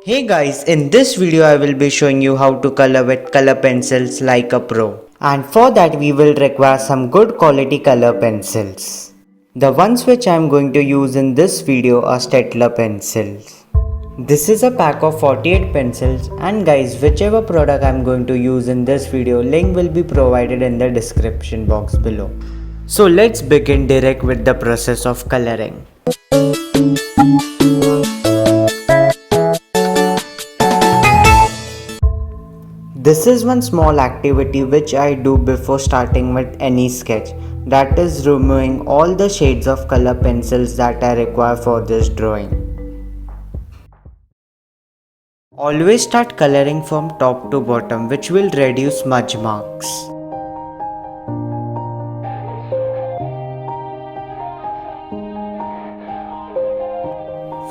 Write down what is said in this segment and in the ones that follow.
Hey guys, in this video I will be showing you how to color with color pencils like a pro. And for that we will require some good quality color pencils. The ones which I am going to use in this video are Staedtler pencils. This is a pack of 48 pencils, and guys, whichever product I am going to use in this video, link will be provided in the description box below. So let's begin direct with the process of coloring. This is one small activity which I do before starting with any sketch, that is removing all the shades of color pencils that I require for this drawing. Always start coloring from top to bottom, which will reduce smudge marks.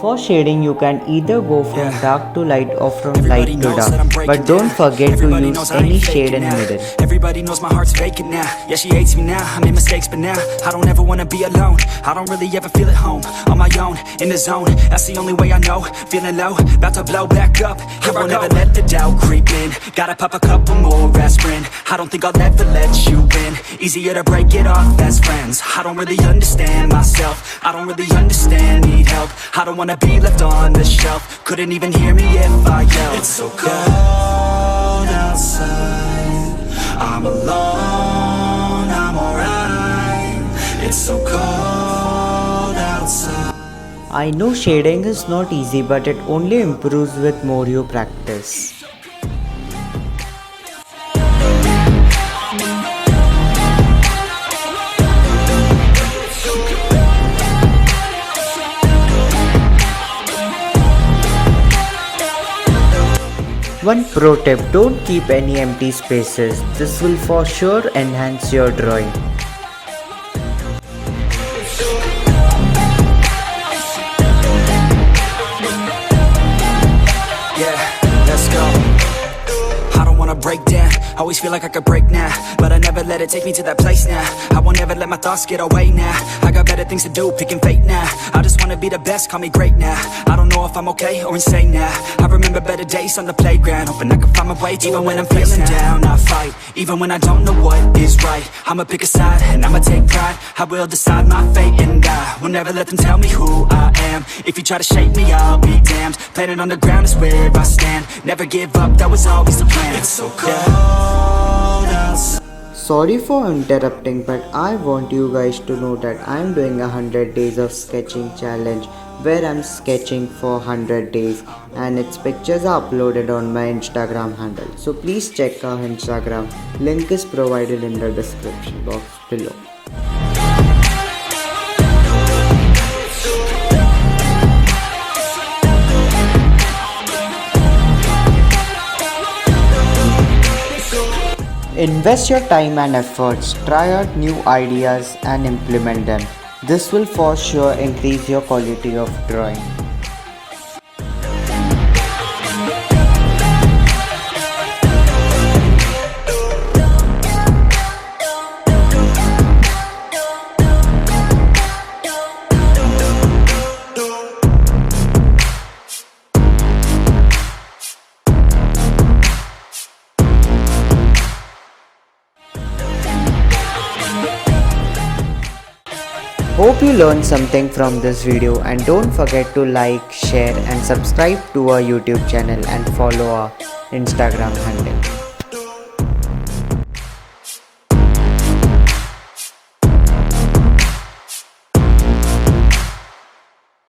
For shading, you can either go from dark to light or from light to dark, but don't forget to use any shade in middle. Everybody knows my heart's vacant now. Yeah, she hates me now, I made mistakes but now I don't ever wanna be alone. I don't really ever feel at home. On my own, in the zone, that's the only way I know. Feeling low, about to blow back up. Here I won't ever let the doubt creep in. Gotta pop a couple more aspirin. I don't think I'll ever let you in. Easier to break it off best friends. I don't really understand myself. I don't really understand, need help. I don't wanna be left on the shelf. Couldn't even hear me if I yelled. It's so cold outside, I'm alone, I'm alright. It's so cold outside. I know shading is not easy, but it only improves with more you practice. One pro tip, don't keep any empty spaces. This will for sure enhance your drawing. Yeah, let's go. I don't wanna break down, always feel like I could break now, but I never let it take me to that place now. I won't ever let my thoughts get away now. I got better things to do, picking fate now. I just wanna be the best, call me great now. I don't know if I'm okay or insane now. I remember better days on the playground, hoping I can find my way. Even when I'm feeling down, I fight. Even when I don't know what is right, I'ma pick a side and I'ma take pride. I will decide my fate and I will never let them tell me who I am. If you try to shake me, I'll be damned. Planet on the ground is where I stand. Never give up, that was always the plan. It's so cold outside. Sorry for interrupting, but I want you guys to know that I am doing a 100 days of sketching challenge where I'm sketching for 100 days and its pictures are uploaded on my Instagram handle. So please check our Instagram. Link is provided in the description box below. Invest your time and efforts, try out new ideas and implement them. This will for sure increase your quality of drawing. Hope you learned something from this video, and don't forget to like, share and subscribe to our YouTube channel and follow our Instagram handle.